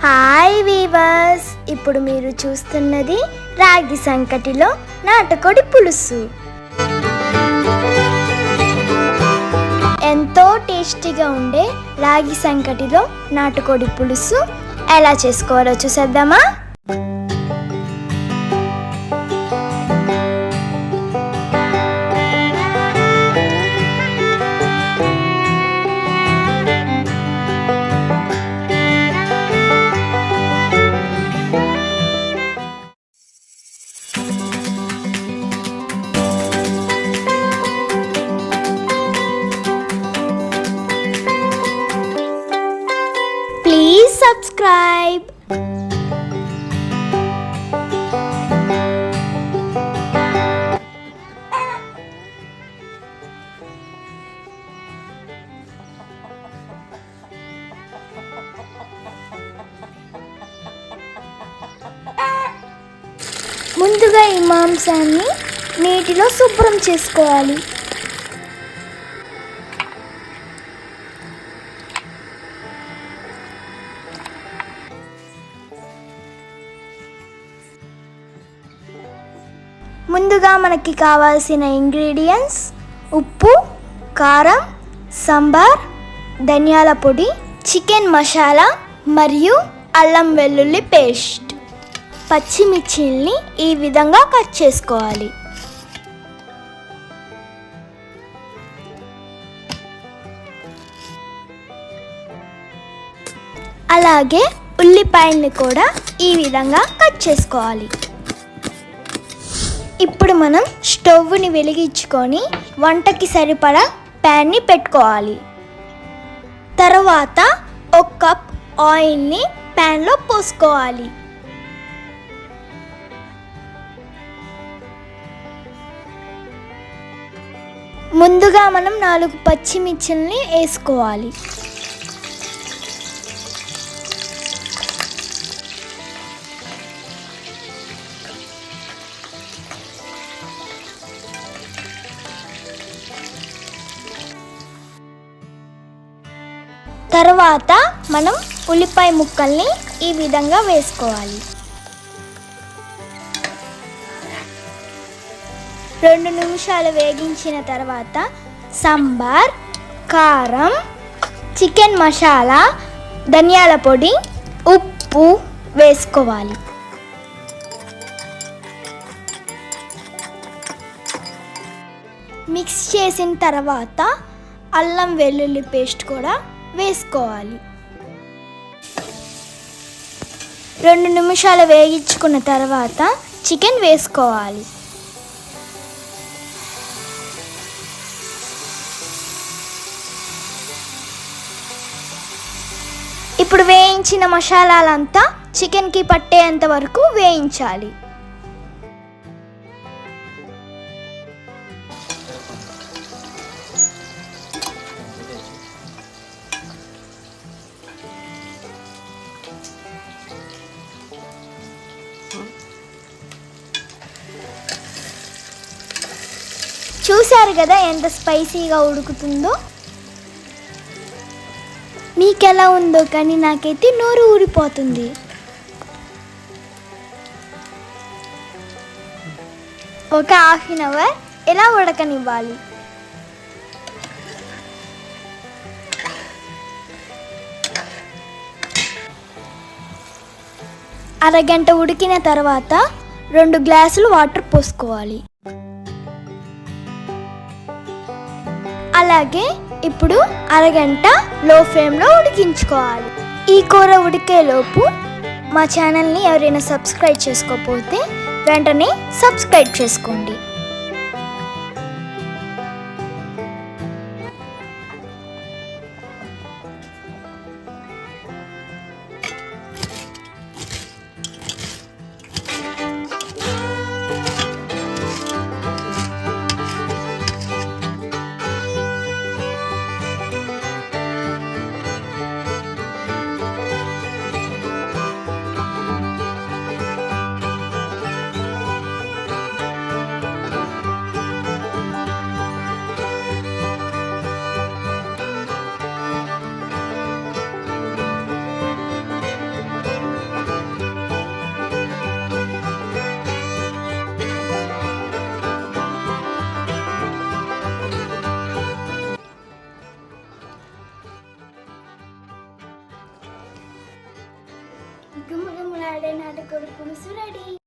Hi weavers, ఇప్పుడు మీరు చూస్తున్నది రాగి సంకటిలో నాటుకోడి పులుసు. ఎంతో టేస్టీగా ఉండే రాగి సంకటిలో నాటుకోడి పులుసు ఎలా చేసుకోవాలో చూసేద్దామా? Please subscribe. ముందుగా ఈ మాంసాన్ని నీటిలో శుభ్రం చేసుకోవాలి. ముందుగా మనకి కావాల్సిన ఇంగ్రీడియంట్స్: ఉప్పు, కారం, సాంబార్, ధనియాల పొడి, చికెన్ మసాలా మరియు అల్లం వెల్లుల్లి పేస్ట్. పచ్చిమిర్చిల్ని ఈ విధంగా కట్ చేసుకోవాలి. అలాగే ఉల్లిపాయల్ని కూడా ఈ విధంగా కట్ చేసుకోవాలి. ఇప్పుడు మనం స్టవ్ని వెలిగించుకొని వంటకి సరిపడా ప్యాన్ని పెట్టుకోవాలి. తర్వాత 1 కప్ ఆయిల్ని ప్యాన్లో పోసుకోవాలి. ముందుగా మనం 4 పచ్చిమిర్చిల్ని వేసుకోవాలి. తర్వాత మనం ఉల్లిపాయ ముక్కల్ని ఈ విధంగా వేసుకోవాలి. 2 నిమిషాలు వేగించిన తర్వాత సాంబార్, కారం, చికెన్ మసాలా, ధనియాల పొడి, ఉప్పు వేసుకోవాలి. మిక్స్ చేసిన తర్వాత అల్లం వెల్లుల్లి పేస్ట్ కూడా వేసుకోవాలి. 2 నిమిషాలు వేగించుకున్న తర్వాత చికెన్ వేసుకోవాలి. ఇప్పుడు వేయించిన మసాలాలంతా చికెన్కి పట్టేంత వరకు వేయించాలి. చూశారు కదా ఎంత స్పైసీగా ఉడుకుతుందో. మీకెలా ఉందో కానీ నాకైతే నోరు ఊరిపోతుంది. ఒక ½ అవర్ ఎలా ఉడకనివ్వాలి. అరగంట ఉడికిన తర్వాత 2 గ్లాసులు వాటర్ పోసుకోవాలి. అలాగే ఇప్పుడు అరగంట లో ఫ్లేమ్లో ఉడికించుకోవాలి. ఈ కూర ఉడికేలోపు మా ఛానల్ని ఎవరైనా సబ్స్క్రైబ్ చేసుకోకపోతే వెంటనే సబ్స్క్రైబ్ చేసుకోండి. గుమగుమలాడే నాటుకోడి పులుసు రెడీ.